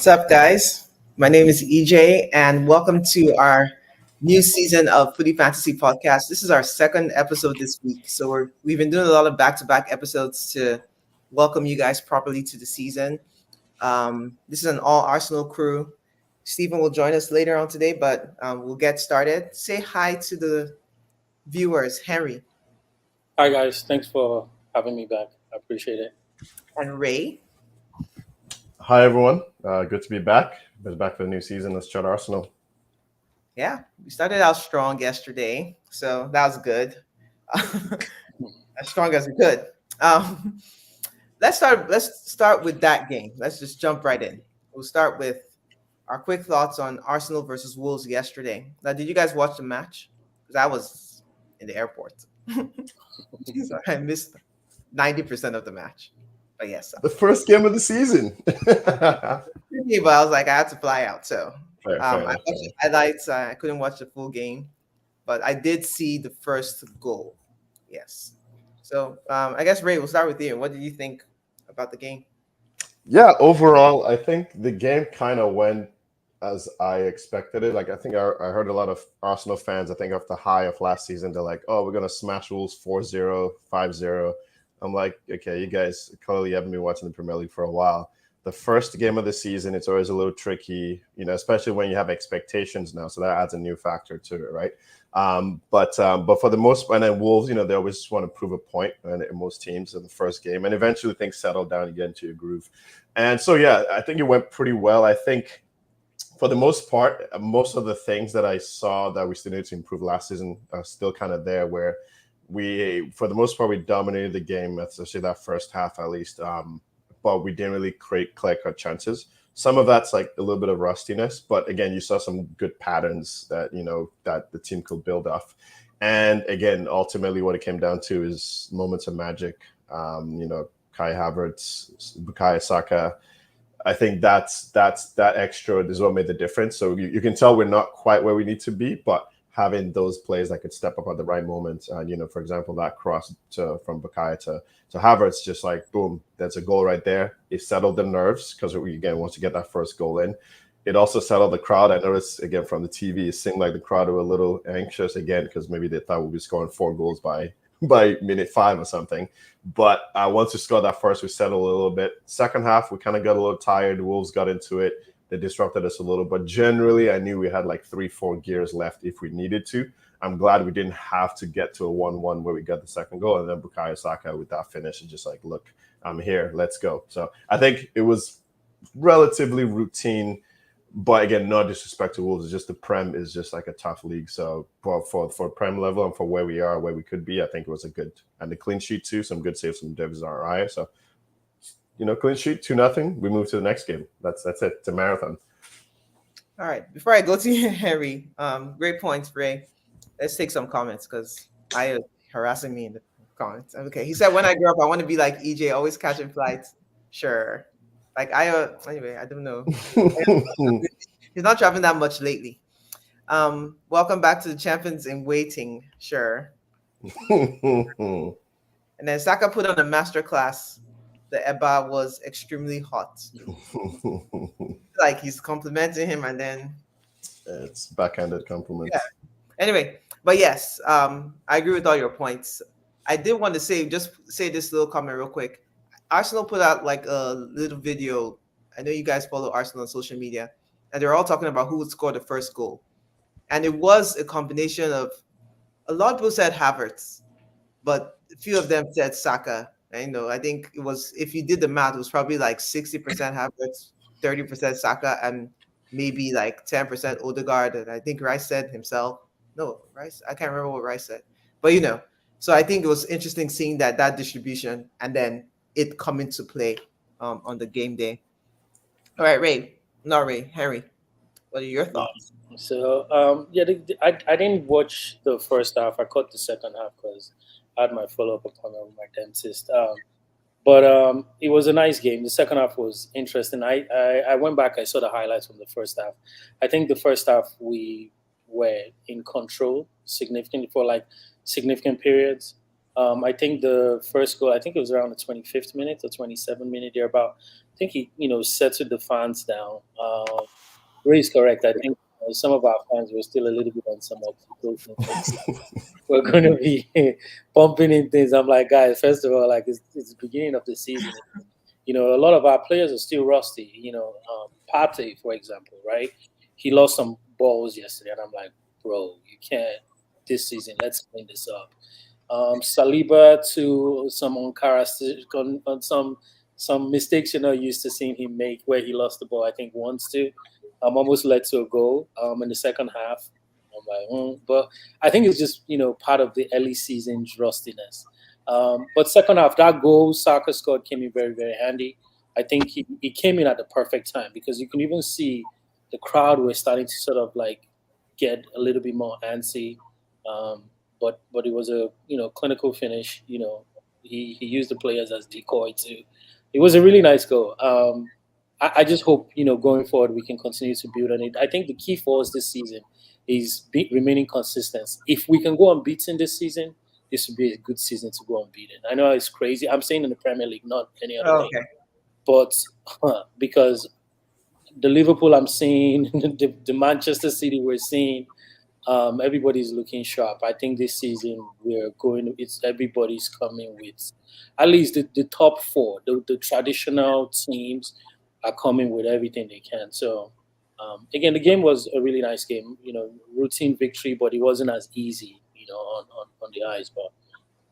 What's up, guys? My name is EJ, and welcome to our new season of Footy Fantasy Podcast. This is our second episode this week, so we've been doing a lot of back-to-back episodes to welcome you guys properly to the season. This is an all Arsenal crew. Stephen will join us later on today, but we'll get started. Say hi to the viewers, Henry Hi guys, thanks for having me back. I appreciate it. and Ray. Hi everyone, good to be back. Been back for the new season. Let's chat Arsenal. Yeah, we started out strong yesterday, so that was good. As strong as we could. Um, let's start with that game. Let's just jump right in. We'll start with our quick thoughts on Arsenal versus Wolves yesterday. Now, did you guys watch the match? Because I was in the airport, so I missed 90% of the match. But yes, The first game of the season. but I was like, I had to fly out, so Fair, I fair. watched the highlights. I couldn't watch the full game, but I did see the first goal. Yes. So I guess Ray, we'll start with you. What did you think about the game? Yeah, overall, I think the game kind of went as I expected it. Like, I think I heard a lot of Arsenal fans, I think, off the high of last season, they're like, oh, we're going to smash Wolves 4-0, 5-0. I'm like, okay, you guys clearly haven't been watching the Premier League for a while. The first game of the season, it's always a little tricky, especially when you have expectations now. So that adds a new factor to it, right? But for the most part, and then Wolves, they always just want to prove a point in most teams in the first game, and eventually things settle down and get into your groove. And so, yeah, I think it went pretty well. I think for the most part, most of the things that I saw that we still need to improve last season are still kind of there, where for the most part, we dominated the game, especially that first half at least. But we didn't really create clear-cut chances. Some of that's like a little bit of rustiness, but again, you saw some good patterns that that the team could build off. And again, ultimately, what it came down to is moments of magic. Kai Havertz, Bukayo Saka. I think that's that extra is what made the difference. So you can tell we're not quite where we need to be, but having those players that could step up at the right moment, and for example, that cross from Bukayo to Havertz, just like boom, that's a goal right there. It settled the nerves because again, once you get that first goal in, it also settled the crowd. I noticed again from the TV, it seemed like the crowd were a little anxious again because maybe they thought we'd be scoring 4 goals by minute 5 or something. But once we scored that first, we settled a little bit. Second half, we kind of got a little tired. The Wolves got into it. They disrupted us a little, but generally, I knew we had like 3-4 gears left if we needed to. I'm glad we didn't have to get to a 1-1 where we got the second goal, and then Bukayo Saka with that finish and just like, look, I'm here, let's go. So I think it was relatively routine, but again, no disrespect to Wolves. It's just the Prem is just like a tough league. So for Prem level and for where we are, where we could be, I think it was a good, and the clean sheet too, some good saves from Davis Raya. So clean sheet, 2-0. We move to the next game. That's it. It's a marathon. All right. Before I go to you, Henry, great points, Ray. Let's take some comments because I harassing me in the comments. Okay. He said, when I grow up, I want to be like EJ, always catching flights. Sure. Like anyway, I don't know. He's not traveling that much lately. Welcome back to the champions in waiting. Sure. And then Saka put on a masterclass. The Eba was extremely hot. Like he's complimenting him, and then it's backhanded compliments. Yeah. Anyway, but yes, I agree with all your points. I did want to say this little comment real quick. Arsenal put out like a little video. I know you guys follow Arsenal on social media, and they're all talking about who would score the first goal. And it was a combination of a lot of people said Havertz, but a few of them said Saka. And, I think it was, if you did the math, it was probably like 60% Havertz, 30% Saka, and maybe like 10% Odegaard. And I think Rice said himself. No, Rice, I can't remember what Rice said. But, so I think it was interesting seeing that distribution and then it come into play on the game day. All right, Henry, what are your thoughts? So I didn't watch the first half. I caught the second half because I had my follow-up appointment with my dentist. But it was a nice game. The second half was interesting. I went back. I saw the highlights from the first half. I think the first half we were in control significantly for like significant periods. I think the first goal, I think it was around the 25th minute or 27th minute thereabout. I think he, settled the fans down. Ray is correct. I think some of our fans were still a little bit on some oxytocin. We're going to be pumping in things. I'm like, guys, first of all, like it's the beginning of the season. A lot of our players are still rusty. Partey, for example, right? He lost some balls yesterday, and I'm like, bro, you can't this season. Let's clean this up. Saliba to some on some mistakes you're not used to seeing him make, where he lost the ball. I think once too, almost led to a goal. In the second half, I'm like, but I think it's just part of the early season rustiness. But second half, that goal Saka scored came in very, very handy. I think he came in at the perfect time, because you can even see the crowd were starting to sort of like get a little bit more antsy. But it was a clinical finish. He used the players as decoy too. It was a really nice goal. I just hope going forward we can continue to build on it. I think the key for us this season is remaining consistent. If we can go unbeaten this season, this would be a good season to go unbeaten. I know it's crazy. I'm saying in the Premier League, not any other league. Okay. But because the Liverpool I'm seeing, the Manchester City we're seeing, everybody's looking sharp. I think this season everybody's coming with at least the top four. The traditional teams are coming with everything they can. So again, the game was a really nice game. Routine victory, but it wasn't as easy. On the eyes, but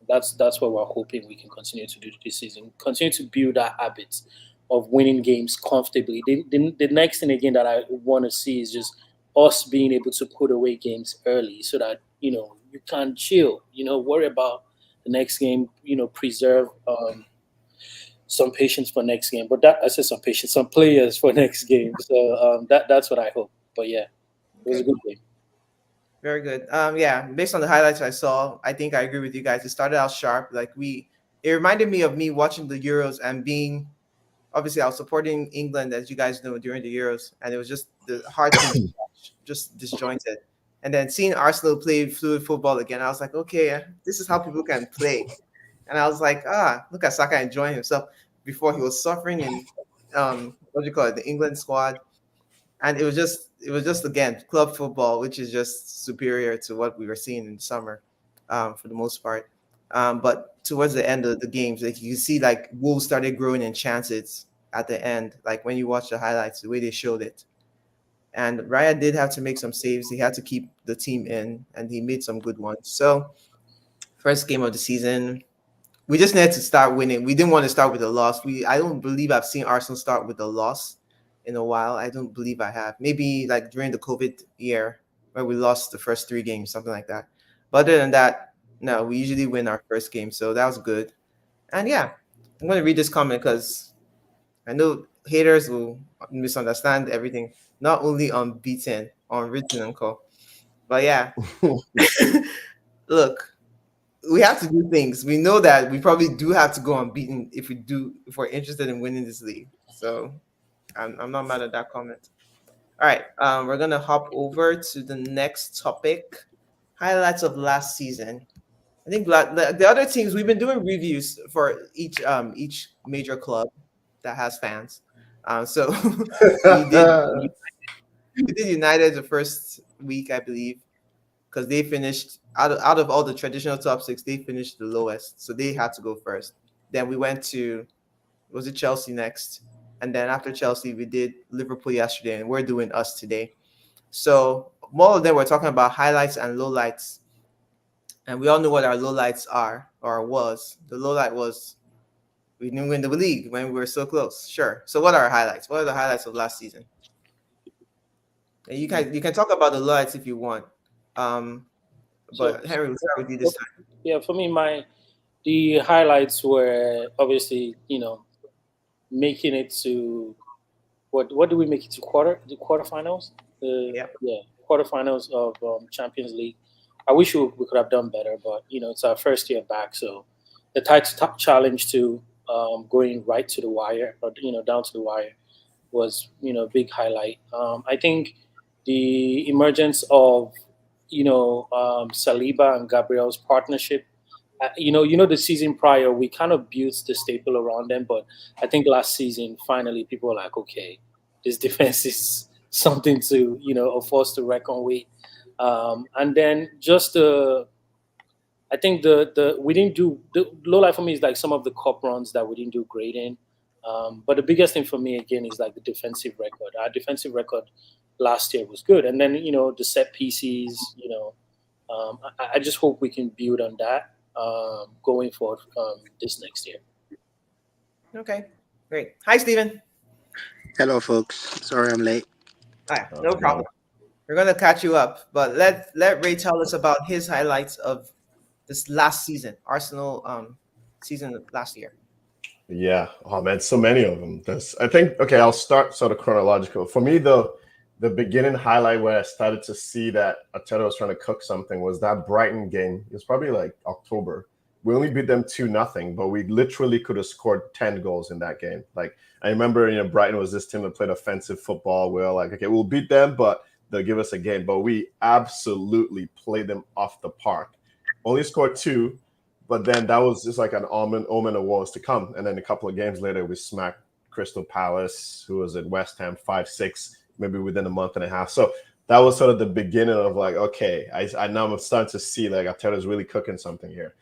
that's what we're hoping we can continue to do this season. Continue to build that habit of winning games comfortably. The next thing again that I want to see is just us being able to put away games early, so that you can chill. Worry about the next game. Preserve some patience for next game. But I said some patience, some players for next game. So that's what I hope. But yeah, it was a good game. Very good. Yeah, based on the highlights I saw, I think I agree with you guys. It started out sharp. It reminded me of me watching the Euros and being, obviously I was supporting England, as you guys know, during the Euros, and it was just the hard team to watch, just disjointed. And then seeing Arsenal play fluid football again, I was like, okay, this is how people can play. And I was like, look at Saka enjoying himself before he was suffering in what do you call it, the England squad. And it was just again club football, which is just superior to what we were seeing in the summer, for the most part. But towards the end of the games, like you see, like Wolves started growing in chances at the end. Like when you watch the highlights, the way they showed it, and Raya did have to make some saves. He had to keep the team in, and he made some good ones. So, first game of the season, we just needed to start winning. We didn't want to start with a loss. I don't believe I've seen Arsenal start with a loss in a while. I don't believe I have. Maybe like during the COVID year where we lost the first 3 games, something like that. But other than that, no, we usually win our first game. So that was good. And yeah, I'm going to read this comment because I know haters will misunderstand everything. Not only unbeaten, unwritten, and call. But yeah, look, we have to do things. We know that we probably do have to go unbeaten if we're interested in winning this league. So I'm not mad at that comment. All right, we're gonna hop over to the next topic: highlights of last season. I think the other teams, we've been doing reviews for each major club that has fans. So we did United the first week, I believe, because they finished out of all the traditional top 6, they finished the lowest, so they had to go first. Then we went to, was it Chelsea next? And then after Chelsea, we did Liverpool yesterday, and we're doing us today. So more of them were talking about highlights and lowlights. And we all know what our lowlights are, or was. The lowlight was we didn't win the league when we were so close. Sure. So what are our highlights? What are the highlights of last season? And you can talk about the lowlights if you want. But Henry, we'll start with you this time. Yeah, for me, the highlights were obviously, making it to what do we make it to the quarterfinals? Yeah, quarterfinals of Champions League. I wish we could have done better, but it's our first year back, so the tight challenge to going right to the wire, or down to the wire, was a big highlight. I think the emergence of Saliba and Gabriel's partnership the season prior, we kind of built the staple around them, but I think last season, finally, people were like, okay, this defense is something to, a force to reckon with. And then just I think we didn't do the low light for me is like some of the cup runs that we didn't do great in. But the biggest thing for me again is like the defensive record. Our defensive record last year was good, and then the set pieces. I just hope we can build on that going forward this next year. Okay, great. Hi, Steven. Hello, folks. Sorry I'm late. Hi, no problem. We're gonna catch you up, but let Ray tell us about his highlights of this last season, Arsenal season last year. Yeah. Oh man, so many of them. I think okay, I'll start sort of chronological. For me, the beginning highlight where I started to see that Arteta was trying to cook something was that Brighton game. It was probably like October. We only beat them 2-0, but we literally could have scored 10 goals in that game. Like I remember, Brighton was this team that played offensive football. We were like, okay, we'll beat them, but they'll give us a game. But we absolutely played them off the park. Only scored 2, but then that was just like an omen of wars to come. And then a couple of games later, we smacked Crystal Palace, who was at West Ham 5-6, maybe within a month and a half. So that was sort of the beginning of like, okay, I now I'm starting to see like Arteta's really cooking something here.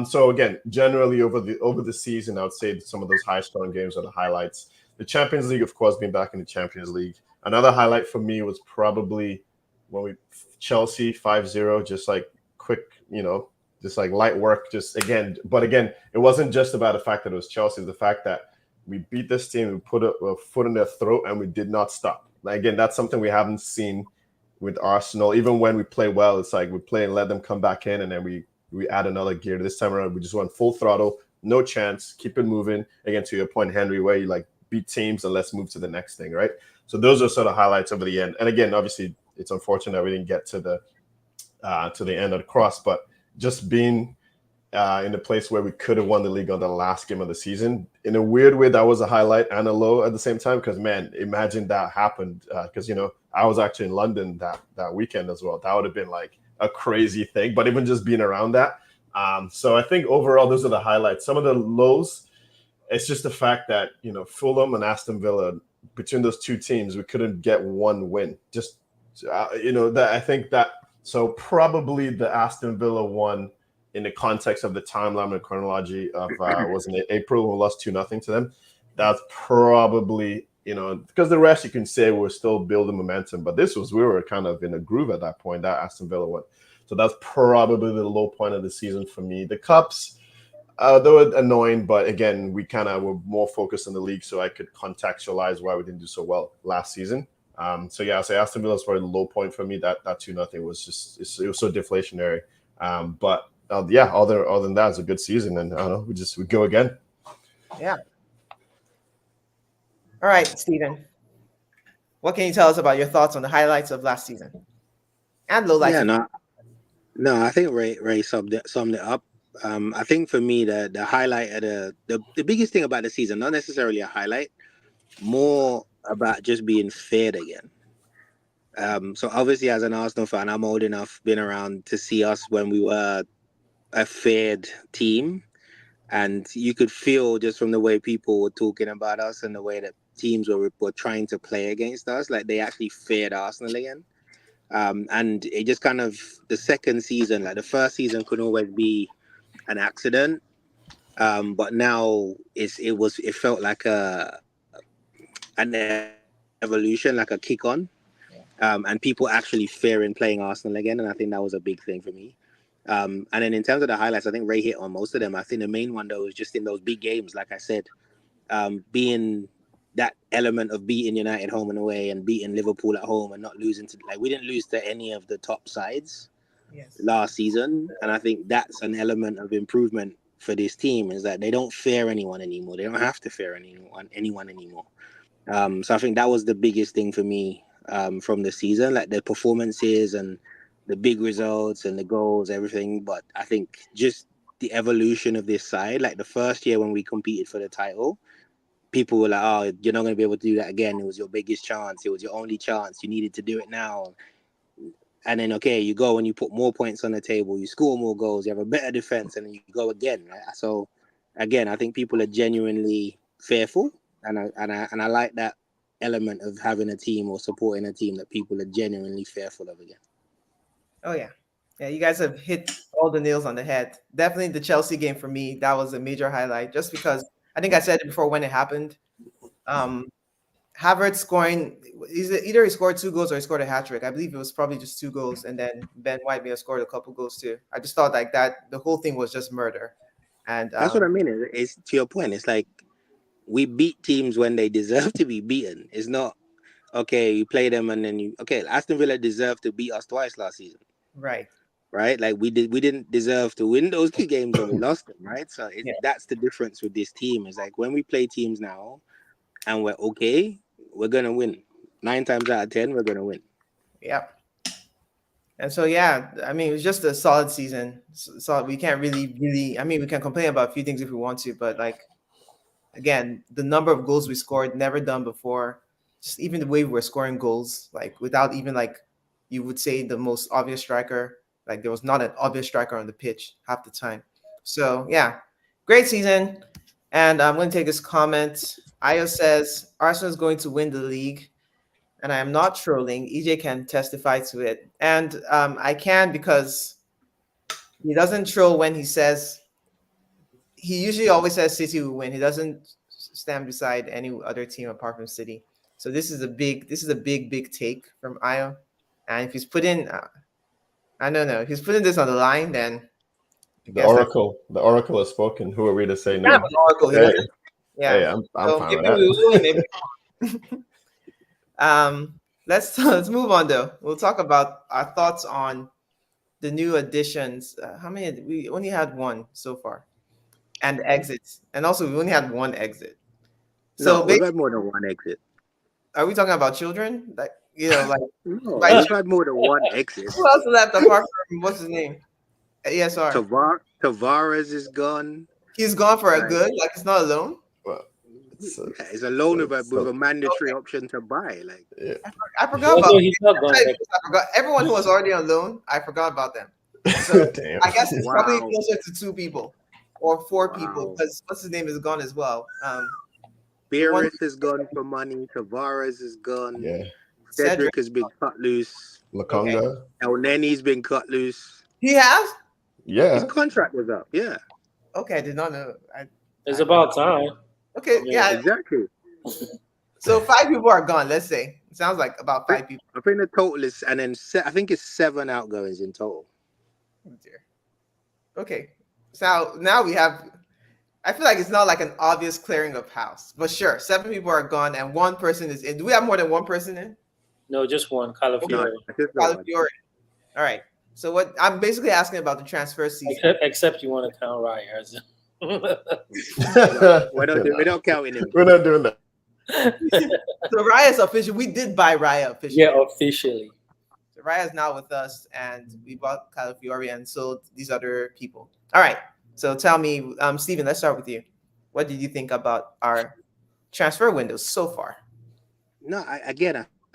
So again, generally over the season, I would say some of those high-scoring games are the highlights. The Champions League, of course, being back in the Champions League. Another highlight for me was probably when Chelsea 5-0, just like quick, just like light work, but again, it wasn't just about the fact that it was Chelsea, the fact that we beat this team, we put a foot in their throat, and we did not stop. Like, again, that's something we haven't seen with Arsenal. Even when we play well, it's like we play and let them come back in, and then we add another gear. This time around, we just went full throttle, no chance, keep it moving. Again, to your point, Henry, where you like beat teams and let's move to the next thing, right? So those are sort of highlights over the end. And again, obviously, it's unfortunate that we didn't get to the end of the cross, but just being in the place where we could have won the league on the last game of the season, in a weird way, that was a highlight and a low at the same time. Because man, imagine that happened. Because I was actually in London that weekend as well. That would have been like a crazy thing. But even just being around that, so I think overall those are the highlights. Some of the lows, it's just the fact that Fulham and Aston Villa, between those two teams, we couldn't get one win. Just that I think that. So probably the Aston Villa one, in the context of the timeline and chronology of was in April, we lost 2-0 to them. That's probably because the rest you can say we're still building momentum, but we were kind of in a groove at that point, that Aston Villa one. So that's probably the low point of the season for me. The cups, they were annoying, but again, we kind of were more focused on the league, so I could contextualize why we didn't do so well last season. So yeah, I'll say Aston Villa is probably the low point for me. That 2-0 was just it was so deflationary. But yeah, other than that, it's a good season, and I don't know, we go again. Yeah. All right, Steven. What can you tell us about your thoughts on the highlights of last season and low lights? Yeah, no, I think Ray summed it up. I think for me, the highlight of the biggest thing about the season, not necessarily a highlight, more about just being fair again. So obviously, as an Arsenal fan, I'm old enough, been around to see us when we were a faired team, and you could feel just from the way people were talking about us and the way that teams were trying to play against us, like they actually feared Arsenal again. And it just kind of, the second season, like the first season could always be an accident, but now it felt like an evolution, like a kick on, and people actually fearing playing Arsenal again, and I think that was a big thing for me. And then in terms of the highlights, I think Ray hit on most of them. I think the main one though is just in those big games, like I said, being that element of beating United home and away and beating Liverpool at home and not losing to, like, we didn't lose to any of the top sides last season. And I think that's an element of improvement for this team, is that they don't fear anyone anymore. They don't have to fear anyone anymore. So I think that was the biggest thing for me from the season, like the performances and the big results and the goals, everything. But I think just the evolution of this side, like the first year when we competed for the title, people were like, oh, you're not going to be able to do that again. It was your biggest chance. It was your only chance. You needed to do it now. and then okay, you go and you put more points on the table, you score more goals, you have a better defense, and then you go again. Right? So again, I think people are genuinely fearful, and I like that element of having a team or supporting a team that people are genuinely fearful of again. Oh yeah, yeah. You guys have hit all the nails on the head. Definitely the Chelsea game for me. That was a major highlight, just because I think I said it before when it happened. Havertz scoring, either he scored 2 goals or he scored a hat trick. I believe it was probably just 2 goals, and then Ben White may have scored a couple goals too. I just thought like that the whole thing was just murder. And That's what I mean. It's to your point. It's like we beat teams when they deserve to be beaten. It's not okay. You play them and then Aston Villa deserved to beat us twice last season. right. Like we didn't deserve to win those 2 games and we lost them, right? So that's the difference with this team. Is like when we play teams now and we're okay, we're gonna win. 9 times out of 10, we're gonna win. Yep. And so yeah, I mean it was just a solid season. So we can't really. I mean we can complain about a few things if we want to, but like again, the number of goals we scored, never done before. Just even the way we were scoring goals, like without even like you would say the most obvious striker. Like there was not an obvious striker on the pitch half the time. So yeah, great season. And I'm going to take this comment. Ayo says Arsenal is going to win the league, and I am not trolling. EJ can testify to it, and I can because he doesn't troll when he says. He usually always says City will win. He doesn't stand beside any other team apart from City. So this is a big take from Ayo, and if he's putting. I don't know. If he's putting this on the line, then the oracle has spoken. Who are we to say no? Kind of an oracle. Hey. Yeah, Hey, I'm so fine maybe with that. we will. Let's move on though. We'll talk about our thoughts on the new additions. How many? We only had one so far, and exits, and also we only had one exit. So no, we've had more than one exit. Are we talking about children? Like like no, we've had more than one exit. Who else left apart from what's his name? ESR. Tavares is gone. He's gone for a good. Like it's not a loan. Well, it's a loan with a mandatory option to buy. Like I forgot about. He's not gone. I forgot everyone who was already on loan. I forgot about them. So damn. I guess it's probably closer to 2 people or 4 people because what's his name is gone as well. Beerus is gone for money. Tavares is gone. Yeah. Cedric has been cut loose. Lakonga. Okay. El Neni's been cut loose. He has? Yeah. His contract was up. Yeah. Okay, I did not know. It's about time. Okay, yeah. Exactly. So 5 people are gone, let's say. It sounds like about 5 people. I think the total is, and then I think it's 7 outgoings in total. Oh dear. Okay. So now we have, I feel like it's not like an obvious clearing of house, but sure, 7 people are gone and 1 person is in. Do we have more than 1 person in? No, just one. Calafiore. Calafiore. All right. So what I'm basically asking about the transfer season. Except you want to count Raya. We're not counting him. We're not doing that. So Raya's official. We did buy Raya officially. Yeah, officially. So Raya's now with us, and we bought Calafiore and sold these other people. All right. So tell me, Steven, let's start with you. What did you think about our transfer windows so far? No, I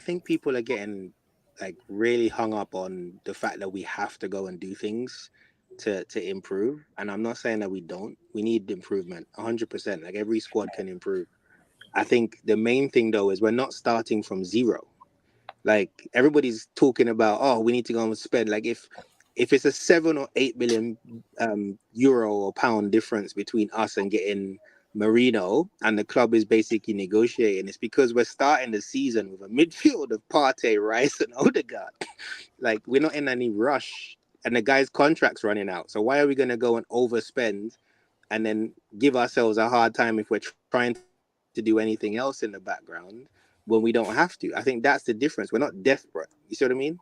think people are getting like really hung up on the fact that we have to go and do things to improve. And I'm not saying that we don't. We need improvement, 100%. Like every squad can improve. I think the main thing though is we're not starting from zero. Like everybody's talking about, oh, we need to go and spend. Like if it's a 7 or 8 million euro or pound difference between us and getting Marino, and the club is basically negotiating, it's because we're starting the season with a midfield of Partey, Rice, and Odegaard. Like we're not in any rush, and the guy's contract's running out. So why are we going to go and overspend and then give ourselves a hard time if we're trying to do anything else in the background when we don't have to? I think that's the difference. We're not desperate. You see what I mean?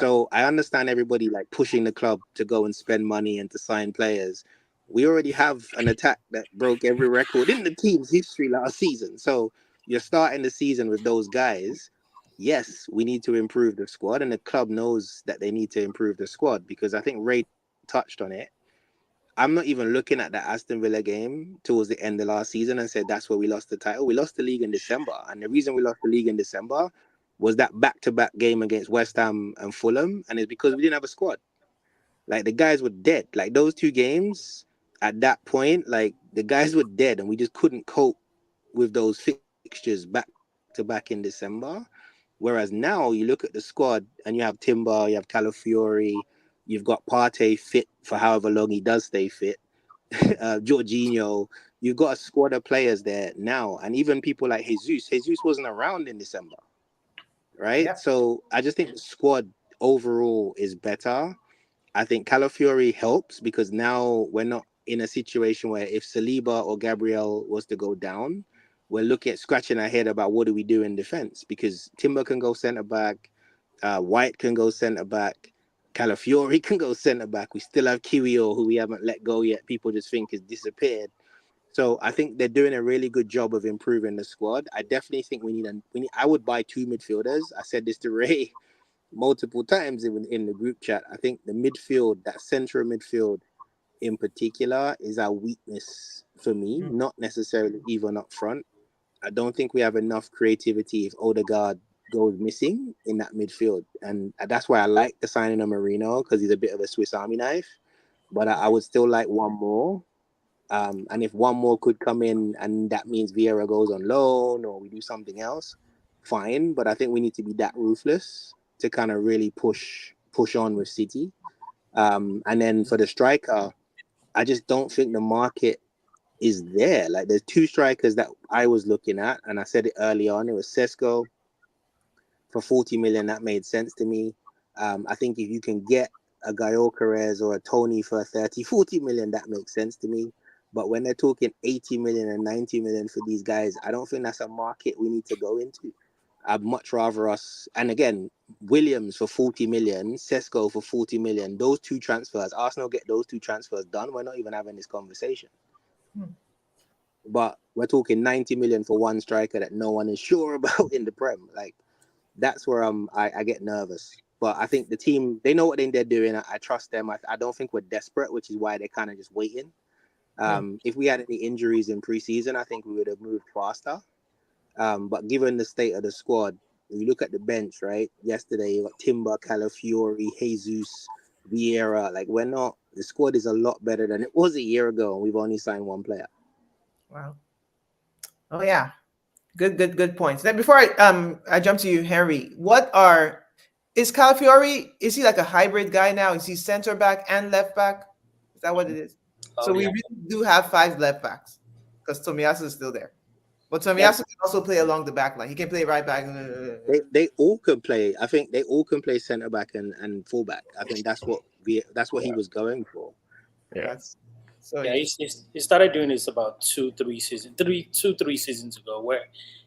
So I understand everybody like pushing the club to go and spend money and to sign players. We already have an attack that broke every record in the team's history last season. So you're starting the season with those guys. Yes, we need to improve the squad, and the club knows that they need to improve the squad because I think Ray touched on it. I'm not even looking at the Aston Villa game towards the end of last season and said that's where we lost the title. We lost the league in December. And the reason we lost the league in December was that back-to-back game against West Ham and Fulham, and it's because we didn't have a squad. Like the guys were dead. Like those two games at that point, like the guys were dead, and we just couldn't cope with those fixtures back to back in December. Whereas now you look at the squad and you have Timber, you have Calafiori, you've got Partey fit for however long he does stay fit, Jorginho. You've got a squad of players there now, and even people like Jesus. Jesus wasn't around in December, right? Yeah. So I just think the squad overall is better. I think Calafiori helps because now we're not in a situation where if Saliba or Gabriel was to go down, we're looking at scratching our head about what do we do in defense, because Timber can go centre back, White can go centre back, Calafiori can go centre back. We still have Kiwior, who we haven't let go yet. People just think has disappeared. So I think they're doing a really good job of improving the squad. I definitely think we need. I would buy 2 midfielders. I said this to Ray multiple times in the group chat. I think the midfield, that central midfield in particular, is our weakness for me, not necessarily even up front. I don't think we have enough creativity if Odegaard goes missing in that midfield. And that's why I like the signing of Marino, because he's a bit of a Swiss Army knife. But I would still like one more. And if one more could come in and that means Vieira goes on loan or we do something else, fine. But I think we need to be that ruthless to kind of really push on with City. And then for the striker, I just don't think the market is there. Like there's 2 strikers that I was looking at, and I said it early on. It was Sesko for 40 million. That made sense to me. I think if you can get a Gyökeres or a Tony for 30, 40 million, that makes sense to me. But when they're talking 80 million and 90 million for these guys, I don't think that's a market we need to go into. I'd much rather us, and again, Williams for 40 million, Sesko for 40 million, those 2 transfers, Arsenal get those 2 transfers done, we're not even having this conversation. But we're talking 90 million for one striker that no one is sure about in the Prem. Like, that's where I get nervous. But I think the team, they know what they're doing. I trust them. I don't think we're desperate, which is why they're kind of just waiting. If we had any injuries in preseason, I think we would have moved faster. But given the state of the squad, you look at the bench, right? Yesterday, you got Timber, Calafiori, Jesus, Vieira. Like, the squad is a lot better than it was a year ago, and we've only signed 1 player. Wow. Oh yeah. Good points. Then before I jump to you, Henry, is Calafiori, is he like a hybrid guy now? Is he center back and left back? Is that what it is? So we really do have 5 left backs because Tomiyasu is still there. But Tomiyasu can also play along the back line. He can play right back. They all can play. I think they all can play centre back and full back. I think that's what he was going for. Yeah. He started doing this about 2-3 seasons ago, where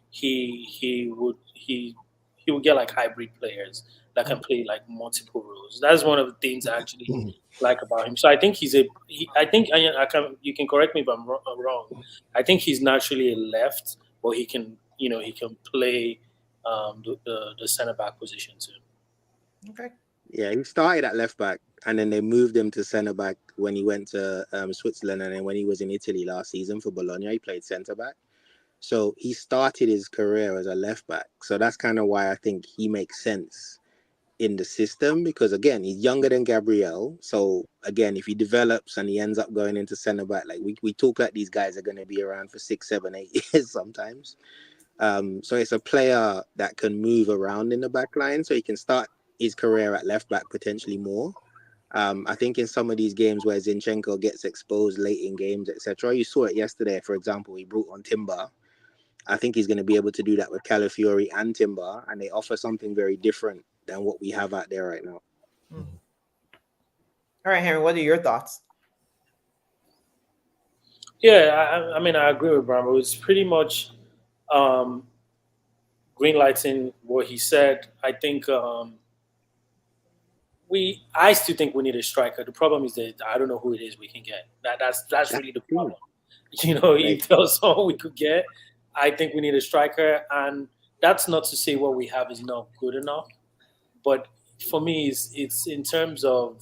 he would get like hybrid players that can play like multiple roles. That's one of the things I actually like about him. So I think you can correct me if I'm wrong. I think he's naturally a left, but he can play the center back position too. Okay. Yeah, he started at left back, and then they moved him to centre back when he went to Switzerland, and then when he was in Italy last season for Bologna, he played centre back. So he started his career as a left back. So that's kind of why I think he makes sense in the system, because again, he's younger than Gabriel. So again, if he develops and he ends up going into centre back, like we talk like these guys are going to be around for 6, 7, 8 years sometimes. So it's a player that can move around in the back line, so he can start his career at left back potentially more. I think in some of these games where Zinchenko gets exposed late in games, etc., you saw it yesterday. For example, he brought on Timber. I think he's going to be able to do that with Calafiori and Timber, and they offer something very different than what we have out there right now. All right, Henry, what are your thoughts? Yeah, I mean, I agree with Brambo. It's pretty much greenlighting what he said. I think I still think we need a striker. The problem is that I don't know who it is we can get. That's really the problem. If there was someone we could get, I think we need a striker, and that's not to say what we have is not good enough. But for me, it's in terms of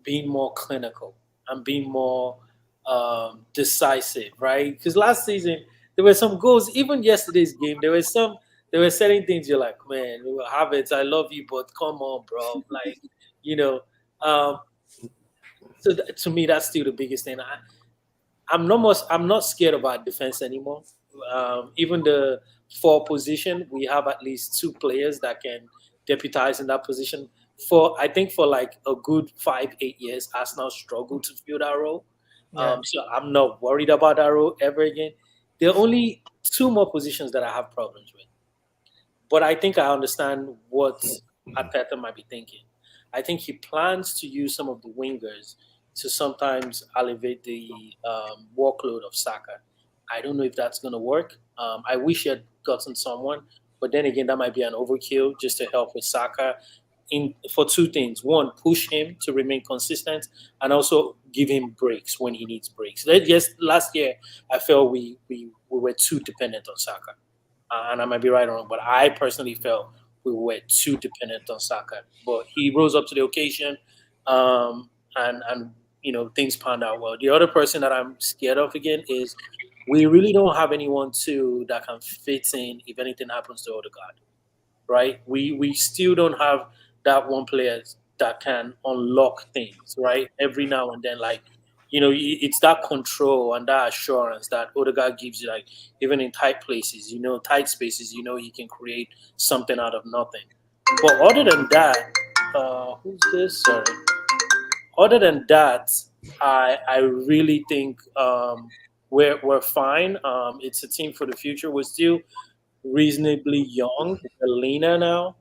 being more clinical and being more decisive, right? Because last season there were some goals. Even yesterday's game, there were some there were certain things you're like, man, Havertz, I love you, but come on, bro. Like, you know, um, so to me, that's still the biggest thing. I'm not scared about defense anymore. Even the 4 position, we have at least 2 players that can deputize in that position. I think for like a good 5, 8 years, Arsenal struggled to fill that role. Yeah. So I'm not worried about that role ever again. There are only 2 more positions that I have problems with. But I think I understand what Arteta might be thinking. I think he plans to use some of the wingers to sometimes elevate the workload of Saka. I don't know if that's going to work. I wish he had gotten someone, but then again, that might be an overkill just to help with Saka. For 2 things: one, push him to remain consistent, and also give him breaks when he needs breaks. Yes, last year I felt we were too dependent on Saka, and I might be right or wrong, but I personally felt we were too dependent on Saka. But he rose up to the occasion, and things panned out well. The other person that I'm scared of again is we really don't have anyone that can fit in if anything happens to Odegaard, right? We still don't have that one player that can unlock things, right? Every now and then, like, it's that control and that assurance that Odegaard gives you, like, even in tight places, tight spaces, he can create something out of nothing. But other than that, who's this? Sorry. Other than that, I really think we're fine. It's a team for the future. We're still reasonably young. We're leaner now.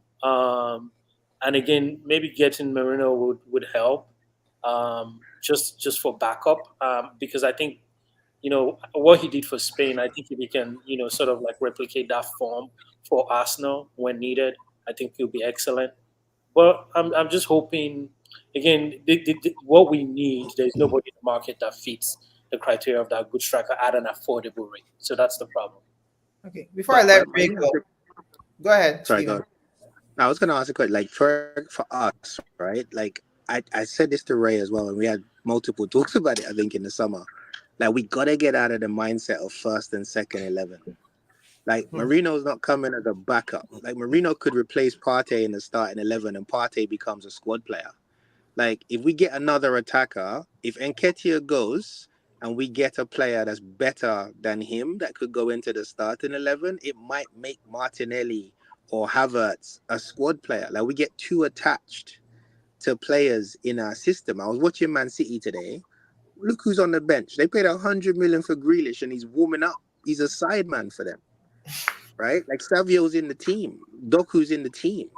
And again, maybe getting Marino would help, just for backup, because I think what he did for Spain. I think if he can sort of like replicate that form for Arsenal when needed, I think he'll be excellent. But I'm just hoping again what we need. There's nobody in the market that fits the criteria of that good striker at an affordable rate. So that's the problem. Okay. Before I let Ray But- go, go ahead. Sorry, Steven. go. I was going to ask a question. Like for us, right? Like I said this to Ray as well, and we had multiple talks about it. I think in the summer, like we gotta get out of the mindset of first and second 11. Like Marino's not coming as a backup. Like Marino could replace Partey in the starting 11, and Partey becomes a squad player. Like if we get another attacker, if Nketiah goes and we get a player that's better than him that could go into the starting 11, it might make Martinelli or Havertz a squad player. Like we get too attached to players in our system. I was watching Man City today. Look who's on the bench. They paid 100 million for Grealish, and he's warming up. He's a sideman for them, right? Like Savio's in the team, Doku's in the team.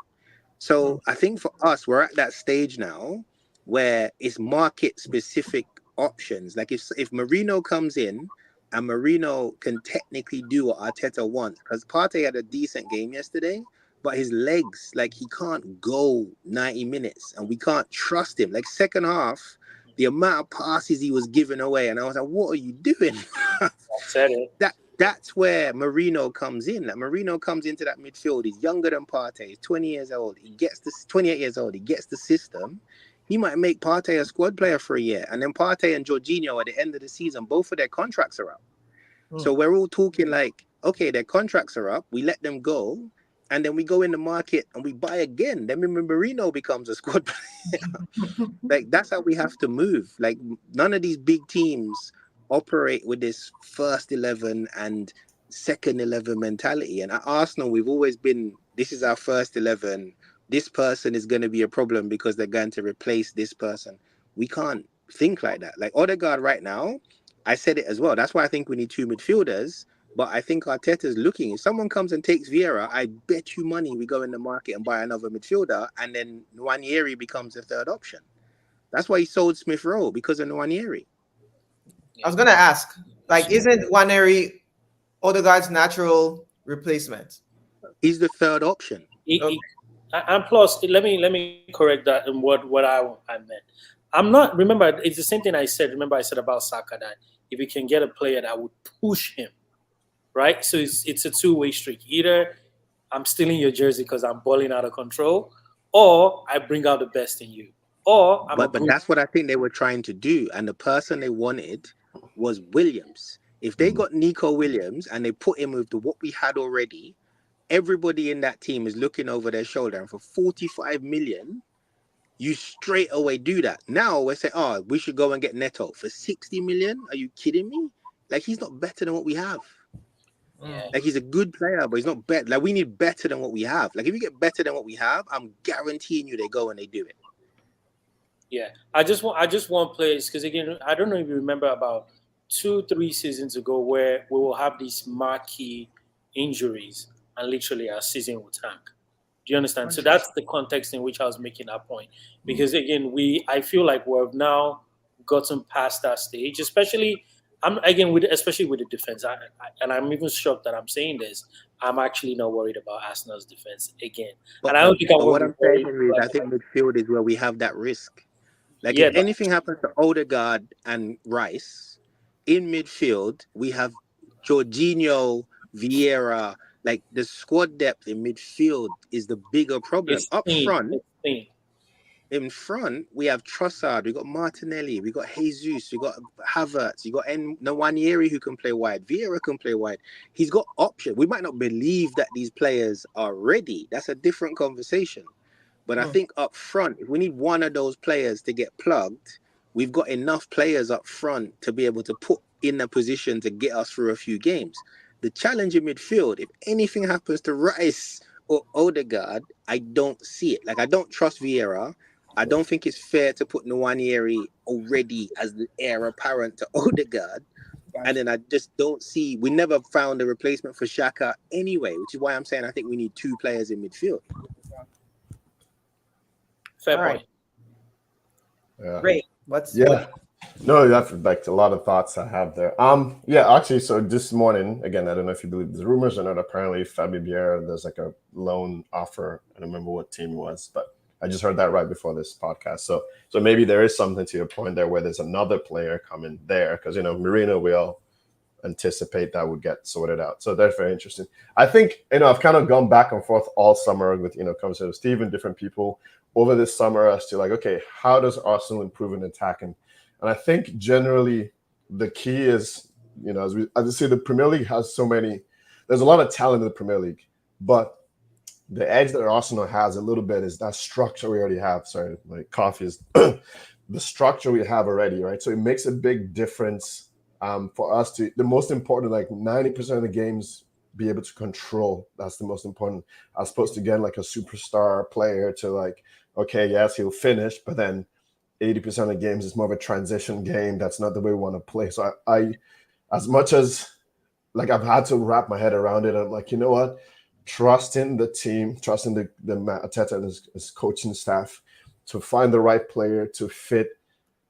So I think for us, we're at that stage now where it's market specific options. Like if Marino comes in and Marino can technically do what Arteta wants, because Partey had a decent game yesterday, but his legs, like he can't go 90 minutes and we can't trust him. Like second half, the amount of passes he was giving away, and I was like, what are you doing? I said it. That's where Marino comes in. Like Marino comes into that midfield. He's younger than Partey. He's 20 years old. He gets this 28 years old. He gets the system. He might make Partey a squad player for a year. And then Partey and Jorginho at the end of the season, both of their contracts are up. So we're all talking like, okay, their contracts are up. We let them go. And then we go in the market and we buy again. Then Marino becomes a squad player. Like that's how we have to move. Like none of these big teams operate with this first 11 and second 11 mentality. And at Arsenal, we've always been, this is our first 11. This person is going to be a problem because they're going to replace this person. We can't think like that. Like Odegaard right now, I said it as well. That's why I think we need 2 midfielders. But I think Arteta's looking. If someone comes and takes Vieira, I bet you money we go in the market and buy another midfielder, and then Nwaneri becomes the third option. That's why he sold Smith Rowe, because of Nwaneri. I was gonna ask, like, isn't Nwaneri Odegaard's natural replacement? He's the third option. And plus, let me correct that in what I meant. I'm not. Remember, it's the same thing I said. Remember, I said about Saka that if we can get a player that would push him, right? So it's a two-way street. Either I'm stealing your jersey because I'm balling out of control, or I bring out the best in you. Or but that's what I think they were trying to do. And the person they wanted was Williams. If they got Nico Williams and they put him with what we had already, everybody in that team is looking over their shoulder, and for 45 million, you straight away do that. Now we're saying, oh, we should go and get Neto for 60 million. Are you kidding me? Like, he's not better than what we have. Yeah. Like, he's a good player, but he's not better. Like, we need better than what we have. Like, if you get better than what we have, I'm guaranteeing you they go and they do it. Yeah, I just want players, because again, I don't know if you remember about 2-3 seasons ago where we will have these marquee injuries and literally our season will tank. Do you understand? So that's the context in which I was making that point. Because again, I feel like we've now gotten past that stage, especially especially with the defense. And I'm even shocked that I'm saying this. I'm actually not worried about Arsenal's defense again. But, and I don't think I but will what be I'm saying worried. is, I think midfield is where we have that risk. Like, Yeah, if anything happens to Odegaard and Rice, in midfield, we have Jorginho, Vieira. Like, the squad depth in midfield is the bigger problem. it's Up thin. front, It's thin. in front, we have Trossard, we got Martinelli, we got Jesus, we got Havertz, you got Nwanieri who can play wide, Vieira can play wide. He's got options. We might not believe that these players are ready. That's a different conversation. But I think up front, if we need one of those players to get plugged, we've got enough players up front to be able to put in a position to get us through a few games. The challenge in midfield, if anything happens to Rice or Odegaard, I don't see it. Like, I don't trust Vieira. I don't think it's fair to put Nwanieri already as the heir apparent to Odegaard. And then I just don't see, we never found a replacement for Xhaka anyway, which is why I'm saying I think we need 2 players in midfield. Fair All point. right. Yeah. Great. No, that's like a lot of thoughts I have there. Yeah, actually, so this morning, again, I don't know if you believe the rumors or not. Apparently, Fabio Vieira, there's like a loan offer. I don't remember what team it was, but I just heard that right before this podcast. So maybe there is something to your point there where there's another player coming there, because Merino, we all anticipate that would get sorted out. So that's very interesting. I think I've kind of gone back and forth all summer with conversation with Steve and different people over this summer as to like, okay, how does Arsenal improve in attacking? And I think generally the key is, as I say, the Premier League has there's a lot of talent in the Premier League, but the edge that Arsenal has a little bit is that structure we already have. Sorry, my coffee is the structure we have already, right? So it makes a big difference for us to, the most important, like 90% of the games, be able to control. That's the most important, as opposed to getting like a superstar player to like, okay, yes, he'll finish, but then 80% of the games is more of a transition game. That's not the way we want to play. So I as much as like I've had to wrap my head around it, I'm like, you know what? Trusting the team, trusting the Arteta and his coaching staff to find the right player to fit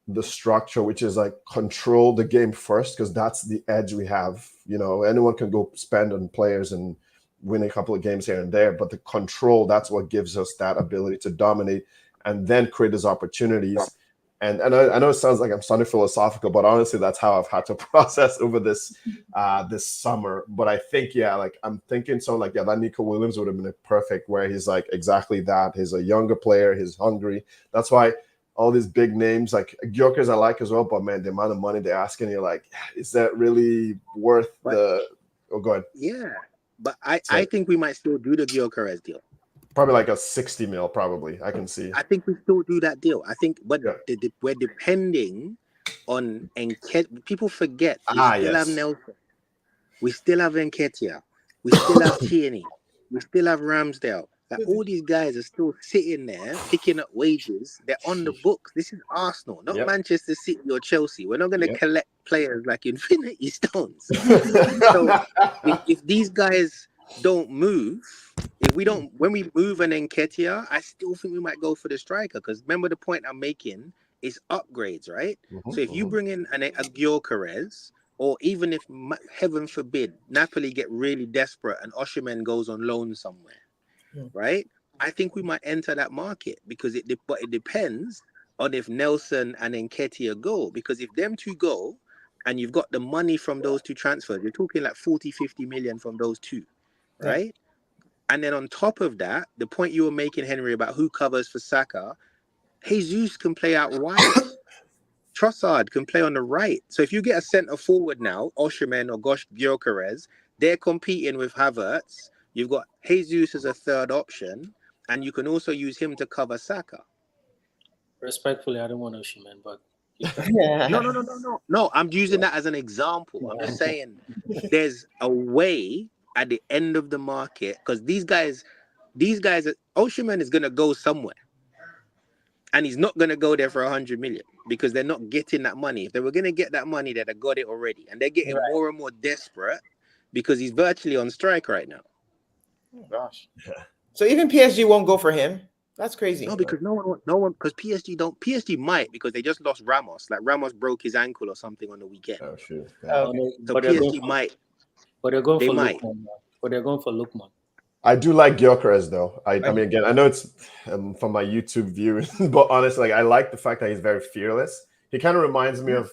the structure, which is like control the game first, because that's the edge we have. Anyone can go spend on players and win a couple of games here and there, but the control, that's what gives us that ability to dominate and then create those opportunities. And I know it sounds like I'm sounding philosophical, but honestly, that's how I've had to process over this summer. But I think, I'm thinking that Nico Williams would have been perfect, where he's like exactly that. He's a younger player. He's hungry. That's why all these big names, like Gyökeres I like as well, but man, the amount of money they're asking, you're like, is that really worth the... Oh, go ahead. Yeah, but I think we might still do the Gyökeres deal. Probably like a 60 mil, probably. I can see. I think we still do that deal. I think, but we're depending on Nketiah. People forget we still have Nelson. We still have Nketiah. We still have Tierney. We still have Ramsdale. Like, all these guys are still sitting there picking up wages. They're on the books. This is Arsenal, not Manchester City or Chelsea. We're not going to collect players like Infinity Stones. So if these guys don't move, when we move an Nketiah, I still think we might go for the striker, because remember the point I'm making is upgrades, right? So if you bring in a Gyökeres, or even if, heaven forbid, Napoli get really desperate and Osimhen goes on loan somewhere, right? I think we might enter that market, because it depends on if Nelson and Nketiah go, because if them two go and you've got the money from those two transfers, you're talking like 40-50 million from those two, right? And then on top of that, the point you were making, Henry, about who covers for Saka, Jesus can play out wide. Trossard can play on the right. So if you get a centre forward now, Osimhen or Gyökeres, they're competing with Havertz You've got Jesus as a third option, and you can also use him to cover Saka. Respectfully, I don't want Osimhen, but No. I'm using that as an example. I'm just saying there's a way at the end of the market, because these guys, Osimhen is gonna go somewhere, and he's not gonna go there for 100 million because they're not getting that money. If they were gonna get that money, they'd have got it already, and they're getting more and more desperate because he's virtually on strike right now. Oh, gosh. So even PSG won't go for him. That's crazy. No, because no one, because PSG might, because they just lost Ramos. Like Ramos broke his ankle or something on the weekend. Oh shoot. Oh, So PSG might. But they're going They for might. Lookman. But they're going for Lookman. I do like Gyökeres though. I mean, again, I know it's from my YouTube view, but honestly, like, I like the fact that he's very fearless. He kind of reminds me of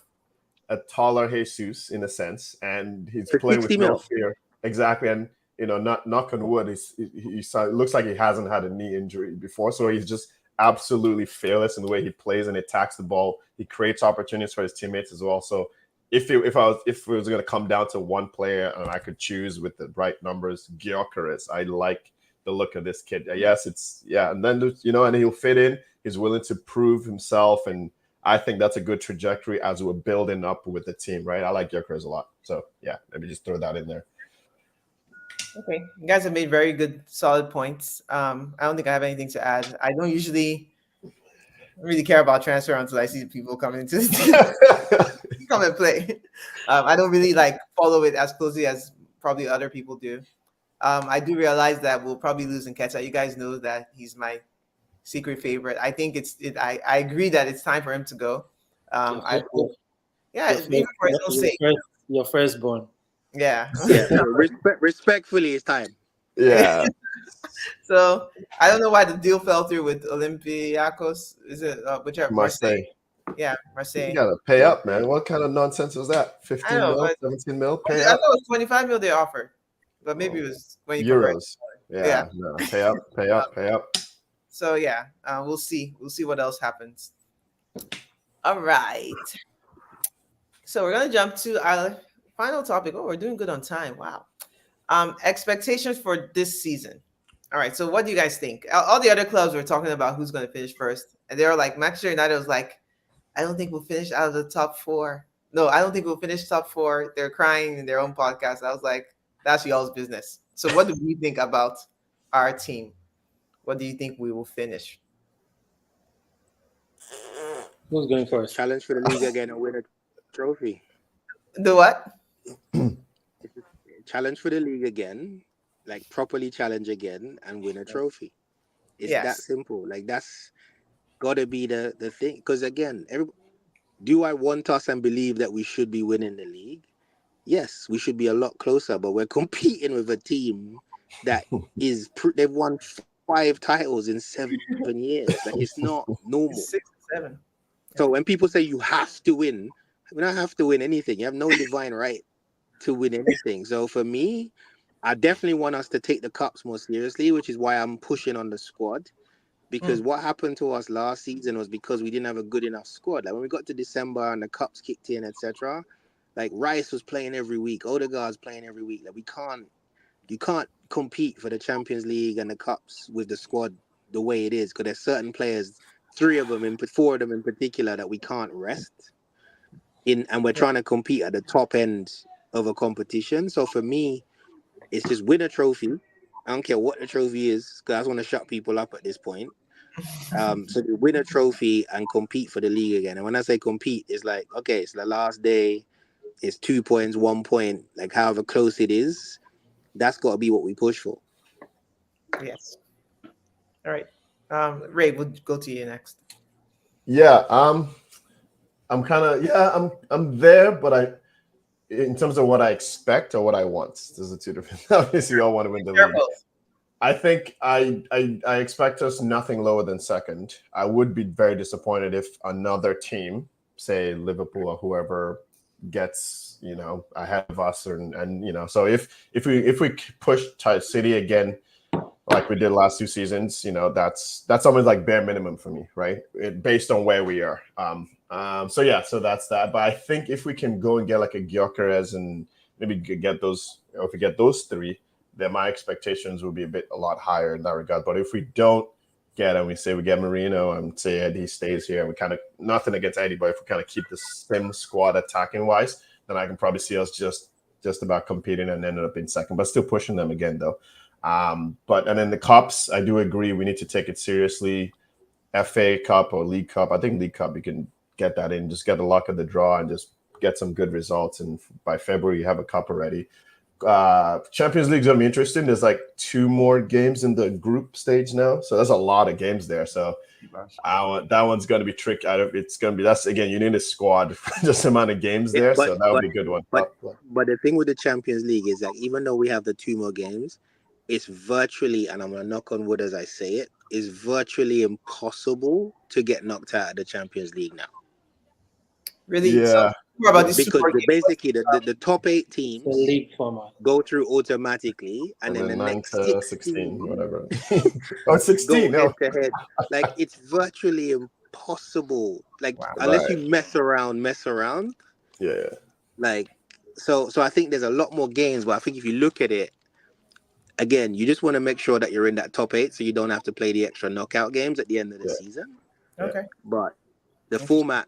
a taller Jesus in a sense, and he's For playing with 60 no mil. fear. Exactly, and not knock on wood, he looks like he hasn't had a knee injury before, so he's just absolutely fearless in the way he plays and attacks the ball. He creates opportunities for his teammates as well. So if it was going to come down to one player and I could choose with the right numbers, Gyökeres. I like the look of this kid. Yes, and then and he'll fit in. He's willing to prove himself, and I think that's a good trajectory as we're building up with the team, right? I like Gyökeres a lot. So yeah, let me just throw that in there. Okay, you guys have made very good, solid points. I don't think I have anything to add. I don't usually really care about transfer until I see people coming into the team, come and play. I don't really follow it as closely as probably other people do. I do realize that we'll probably lose Nketiah. You guys know that he's my secret favorite. I think I agree that it's time for him to go. I hope, even for his own sake. Your firstborn. Yeah. Respectfully, it's time. Yeah. So I don't know why the deal fell through with Olympiacos. Is it whichever? Marseille. Yeah, Marseille. You gotta pay up, man. What kind of nonsense was that? 15 mil, 17 mil? I thought it was 25 mil they offered, but maybe it was when you euros. Yeah. No, pay up. So yeah, we'll see. We'll see what else happens. All right. So we're gonna jump to our final topic. Oh, we're doing good on time. Wow. Expectations for this season. All right. So what do you guys think? All the other clubs were talking about who's going to finish first, and they were like, Manchester United was like, I don't think we'll finish out of the top 4. No, I don't think we'll finish top 4. They're crying in their own podcast. I was like, that's y'all's business. So what do we think about our team? What do you think we will finish? Who's going first? Challenge for the league again and win a trophy. The what? Challenge for the league again, like properly challenge again and win a trophy. It's that simple. Like that's gotta be the thing. Because again, do I want us and believe that we should be winning the league? Yes, we should be a lot closer, but we're competing with a team that they've won 5 titles in 7 years. Like it's not normal. 6 or 7. So when people say you have to win, we don't have to win anything. You have no divine right to win anything. So for me, I definitely want us to take the cups more seriously, which is why I'm pushing on the squad. Because what happened to us last season was because we didn't have a good enough squad. Like when we got to December and the cups kicked in, etc. Like Rice was playing every week, Odegaard's playing every week. Like you can't compete for the Champions League and the cups with the squad the way it is, because there's certain players, 4 of them in particular, that we can't rest in, and we're trying to compete at the top end of a competition. So for me, it's just win a trophy. I don't care what the trophy is, because I just want to shut people up at this point. So win a trophy and compete for the league again. And when I say compete, it's like, okay, it's the last day, it's 2 points, 1 point, like however close it is. That's got to be what we push for. Yes. All right. Ray, we'll go to you next. Yeah. I'm kind of I'm there, but in terms of what I expect or what I want, those are 2 different. Obviously, we all want to win the league. I think I expect us nothing lower than second. I would be very disappointed if another team, say Liverpool or whoever, gets ahead of us, and so if we push City again like we did last 2 seasons, that's almost like bare minimum for me, right? Based on where we are. So that's that. But I think if we can go and get like a Gyökeres and maybe get those, or if we get those 3, then my expectations will be a lot higher in that regard. But if we don't get him, we say we get Marino and say Eddie stays here, and we kind of, nothing against Eddie, but if we kind of keep the same squad attacking wise, then I can probably see us just about competing and ended up in second, but still pushing them again though. But and then the cups, I do agree we need to take it seriously. FA Cup or League Cup, I think League Cup you can get that in, just get the luck of the draw and just get some good results, and by February you have a cup already. Champions League's gonna be interesting. There's like 2 more games in the group stage now, so there's a lot of games there. So that one's gonna be tricky. It's gonna be, that's again, you need a squad for just the amount of games there, so that would be a good one. But the thing with the Champions League is that even though we have the 2 more games, it's virtually, and I'm gonna knock on wood as I say it, is virtually impossible to get knocked out of the Champions League now. Really? Yeah. So, more about these Because basically the top 8 teams The league format. go through automatically, and then the 9 next to 16, whatever. Oh, 16, go no. head to head. Like, it's virtually impossible. Like, Wow. unless Right. you mess around. Yeah. Like, so I think there's a lot more games, but I think if you look at it, again, you just want to make sure that you're in that top 8 so you don't have to play the extra knockout games at the end of the season. Okay. But the format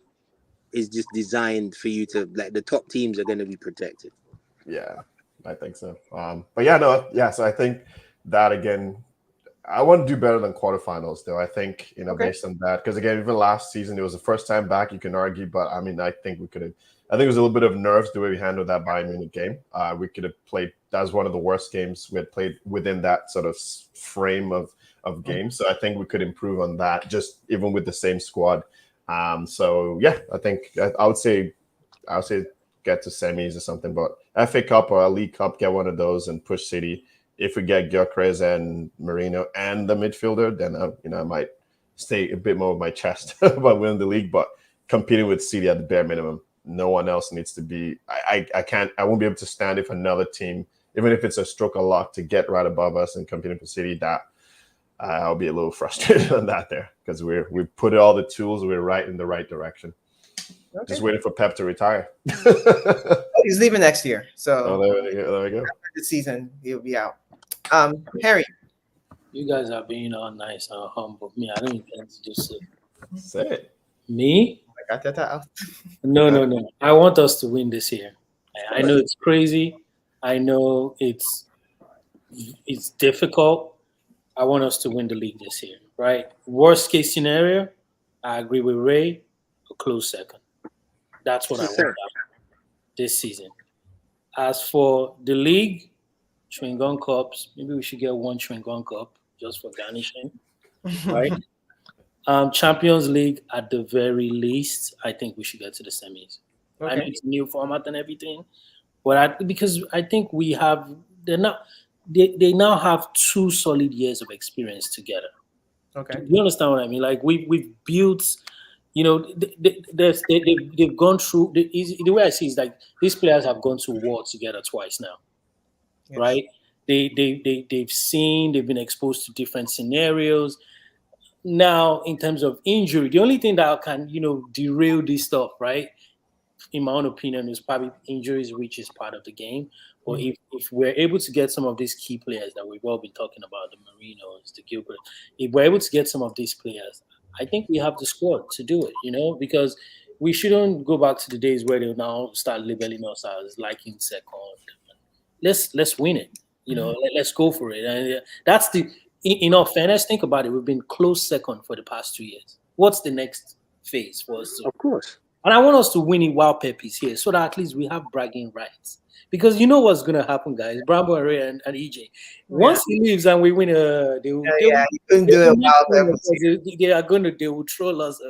is just designed for you to, like, the top teams are going to be protected. Yeah, I think so. But yeah, no, yeah. So I think that again, I want to do better than quarterfinals, though. I think, based on that, because again, even last season it was the first time back. You can argue, but I mean, I think we could have. I think it was a little bit of nerves the way we handled that Bayern Munich game. We could have played. That was one of the worst games we had played within that sort of frame of games. So I think we could improve on that, just even with the same squad. So yeah, I think I would say get to semis or something, but FA Cup or a League Cup, get one of those and push City. If we get Gyökeres and Marino and the midfielder, then I might stay a bit more with my chest about winning the league, but competing with City at the bare minimum. No one else needs to be. I won't be able to stand if another team, even if it's a stroke of luck to get right above us and competing for City, that I'll be a little frustrated on that there, because we've put all the tools, we're right in the right direction. Okay. Just waiting for Pep to retire. He's leaving next year, so there we go. After the season, he'll be out. Harry, You guys are being all nice and humble. Me, I don't intend to just say it. Me? I got that out. No. I want us to win this year. I know it's crazy. I know it's difficult. I want us to win the league this year, right? Worst case scenario, I agree with Ray, a close second. That's what I want this season. As for the league, chewing gum cups, maybe we should get one chewing gum cup just for garnishing, right? Champions League, at the very least, I think we should get to the semis. Okay. I know it's a new format and everything, but because I think we have they now have 2 solid years of experience together. Okay, you understand what I mean? Like we've built, they've gone through the way I see it is like these players have gone to war together twice now, yes. Right? They've been exposed to different scenarios. Now, in terms of injury, the only thing that can, derail this stuff, right, in my own opinion, is probably injuries, which is part of the game. But if we're able to get some of these key players that we've all been talking about, the Marinos, the Gilbert, if we're able to get some of these players, I think we have the squad to do it, because we shouldn't go back to the days where they'll now start labeling us as liking second. Let's win it, let's go for it. And that's in all fairness, think about it. We've been close second for the past 2 years. What's the next phase for us? Of course. And I want us to win it while Pep is here, so that at least we have bragging rights. Because you know what's going to happen, guys. Brambo and EJ. Once he leaves and we win, they will troll us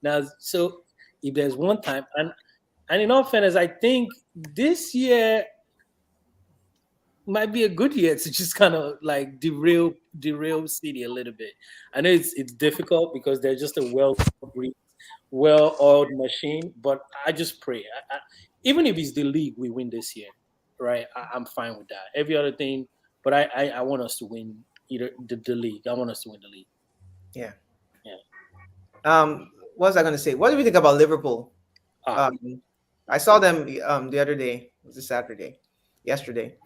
now. So if there's one time, and in all fairness, I think this year might be a good year to just kind of like derail City a little bit. I know it's difficult because they're just a well-oiled machine, but I just pray. Even if it's the league we win this year, right? I'm fine with that. Every other thing, but I want us to win either the league. I want us to win the league. Yeah. What was I going to say? What do we think about Liverpool? I saw them the other day. It was yesterday.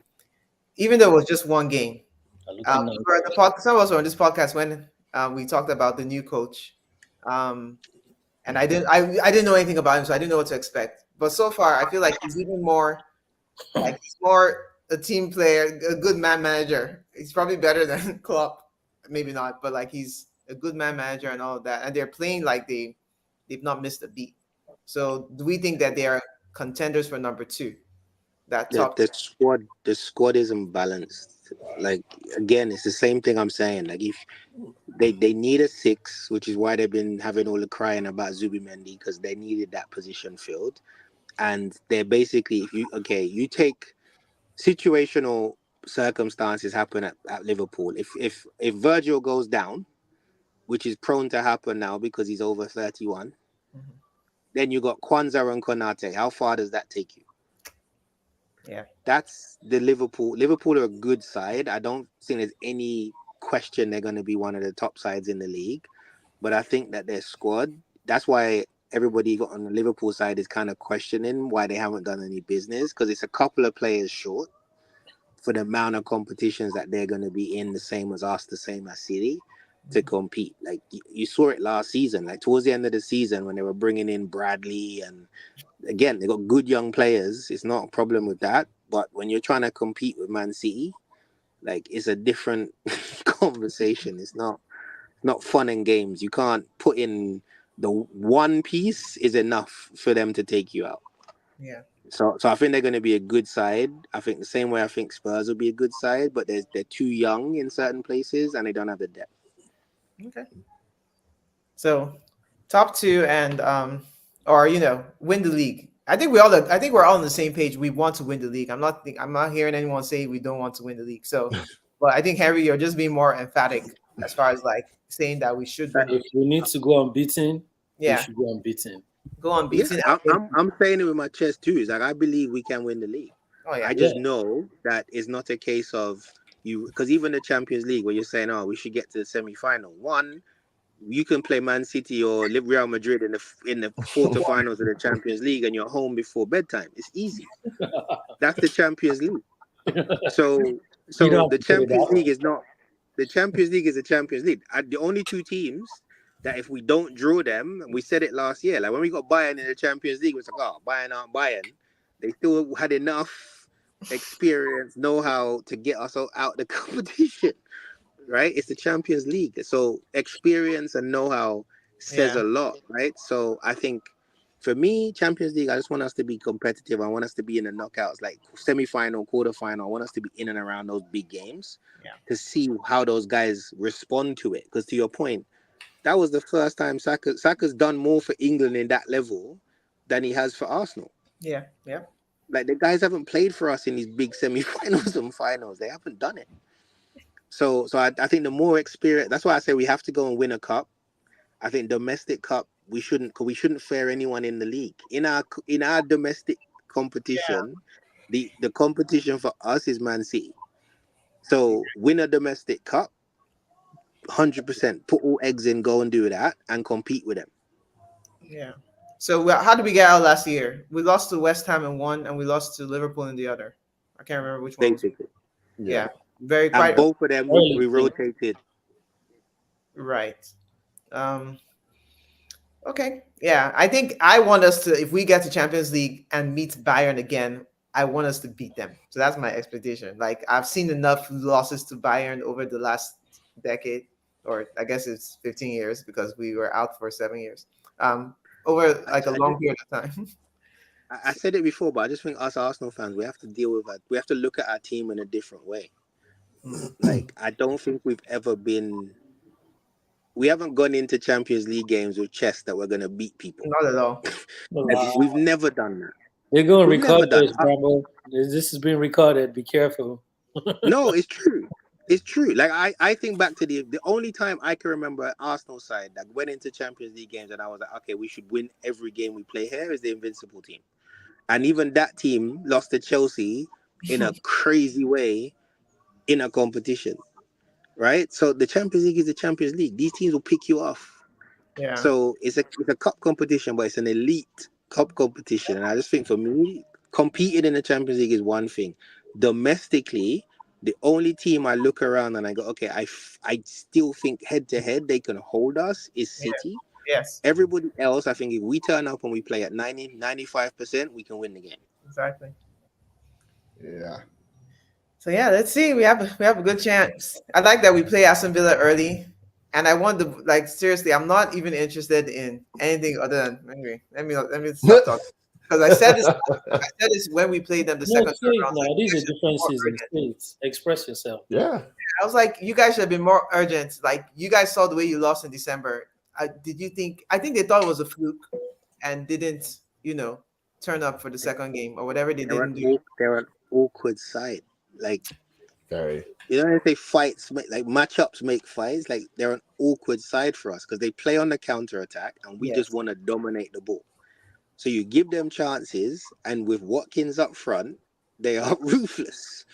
even though it was just one game. Looking nice. For the some of us were on this podcast when we talked about the new coach, and I didn't know anything about him, so I didn't know what to expect. But so far, I feel like he's even more like he's more a team player, a good man manager. He's probably better than Klopp, maybe not, but like he's a good man manager and all of that. And they're playing like they've not missed a beat. So do we think that they are contenders for number 2? That The, top. the squad isn't balanced. Like again, it's the same thing I'm saying. Like if they need a 6, which is why they've been having all the crying about Zubimendi because they needed that position filled. And they're basically if you take situational circumstances happen at Liverpool. If Virgil goes down, which is prone to happen now because he's over 31, then you got Kwanzaa and Konate. How far does that take you? Yeah. That's the Liverpool. Liverpool are a good side. I don't think there's any question they're going to be one of the top sides in the league. But I think that their squad, that's why everybody on the Liverpool side is kind of questioning why they haven't done any business because it's a couple of players short for the amount of competitions that they're going to be in, the same as us, the same as City, to compete. Like you saw it last season, like towards the end of the season when they were bringing in Bradley and again, they got good young players. It's not a problem with that. But when you're trying to compete with Man City, like it's a different conversation. It's not fun and games. You can't put in the one piece is enough for them to take you out. Yeah. So I think they're going to be a good side. I think the same way I think Spurs will be a good side, but they're too young in certain places and they don't have the depth. Okay. So top 2 and or win the league. I think we're all on the same page. We want to win the league. I'm not hearing anyone say we don't want to win the league. So, but I think Henry, you're just being more emphatic as far as like saying that we should win. If we need to go unbeaten, we Yeah, should go unbeaten. go unbeaten. Yeah, I'm saying it with my chest too. It's like I believe we can win the league. Oh yeah. I just know that it's not a case of you because even the Champions League where you're saying, oh, we should get to the semi-final. One, you can play Man City or Real Madrid in the quarterfinals of the Champions League and you're home before bedtime. It's easy. That's the Champions League. So the Champions League is not. The Champions League is the Champions League. The only 2 teams that if we don't draw them, and we said it last year, like when we got Bayern in the Champions League, it was like, oh, Bayern aren't Bayern. They still had enough experience, know-how to get us out the competition. Right, it's the Champions League, so experience and know-how says a lot, right? So I think for me, Champions League, I just want us to be competitive. I want us to be in the knockouts, like semi-final, quarter-final. I want us to be in and around those big games to see how those guys respond to it. Because to your point, that was the first time Saka's done more for England in that level than he has for Arsenal. Yeah. Like the guys haven't played for us in these big semi-finals and finals. They haven't done it. So I think the more experience. That's why I say we have to go and win a cup. I think domestic cup we shouldn't fare anyone in the league. In our domestic competition, the competition for us is Man City. So win a domestic cup, 100%. Put all eggs in, go and do that, and compete with them. Yeah. So how did we get out last year? We lost to West Ham in one, and we lost to Liverpool in the other. I can't remember which one. Basically. Yeah. Very And quite. both of them we rotated. Right. Okay. Yeah. I think I want us to, if we get to Champions League and meet Bayern again, I want us to beat them. So that's my expectation. Like I've seen enough losses to Bayern over the last decade, or I guess it's 15 years because we were out for 7 years. Over like a long period of time. I said it before, but I just think us Arsenal fans, we have to deal with that. We have to look at our team in a different way. Like I don't think we haven't gone into Champions League games with chest that we're going to beat people. Not at all. We've never done that. They're going to record this, Bravo. This is being recorded. Be careful. No, it's true. It's true. Like I think back to the only time I can remember Arsenal side that went into Champions League games and I was like, okay, we should win every game we play here is the Invincible team. And even that team lost to Chelsea in a crazy way in a competition. Right? So the Champions League is the Champions League. These teams will pick you off. Yeah. So it's a cup competition, but it's an elite cup competition. And I just think for me, competing in the Champions League is one thing. Domestically, The only team I look around and I go, okay, I still think head to head they can hold us is City. Yes, Everybody else, I think if we turn up and we play at 95%, we can win the game. exactly. Yeah. So yeah, let's see. We have a good chance. I like that we play Aston Villa early, and I want to like seriously. I'm not even interested in anything other than anyway. Let me stop talking because I said this when we played them the No, second say it round. now. These are different more seasons. urgent. Say it. Express yourself. Yeah. I was like, you guys should have been more urgent. Like you guys saw the way you lost in December. Did you think? I think they thought it was a fluke and didn't, turn up for the second game or whatever they didn't do. They're an awkward side. Like, Very. you know, if they fights, like matchups make fights, like they're an awkward side for us because they play on the counter attack and we just want to dominate the ball. So you give them chances, and with Watkins up front, they are ruthless.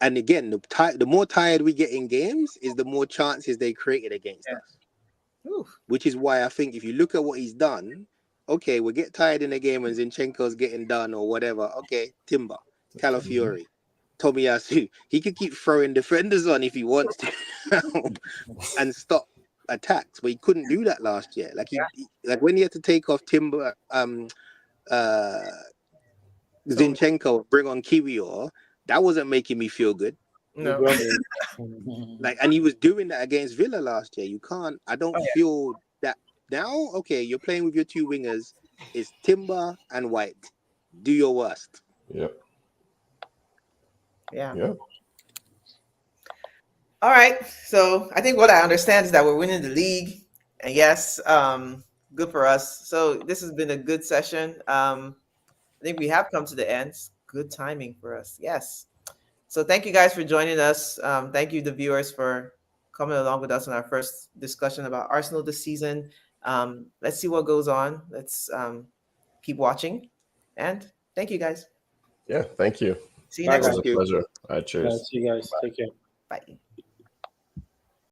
And again, the more tired we get in games, is the more chances they created against us. Oof. Which is why I think if you look at what he's done, okay, we'll get tired in the game and Zinchenko's getting done or whatever. Okay, Timber, Calafiori, Tomiyasu. He could keep throwing defenders on if he wants to and stop attacks, but he couldn't do that last year. Like like when he had to take off Timber, Zinchenko, bring on Kiwior, that wasn't making me feel good. No. Like, and he was doing that against Villa last year. You can't. I don't feel that now. Okay, you're playing with your two wingers. It's Timber and White. Do your worst. Yep. Yeah. Yeah. All right. So I think what I understand is that we're winning the league, and yes, good for us. So this has been a good session. I think we have come to the end. Good timing for us. Yes. So thank you guys for joining us. Thank you, the viewers, for coming along with us in our first discussion about Arsenal this season. Let's see what goes on. Let's keep watching. And thank you, guys. Yeah. Thank you. See you Bye, next It was time. a pleasure. All right. Cheers. See you guys. Take care. Bye.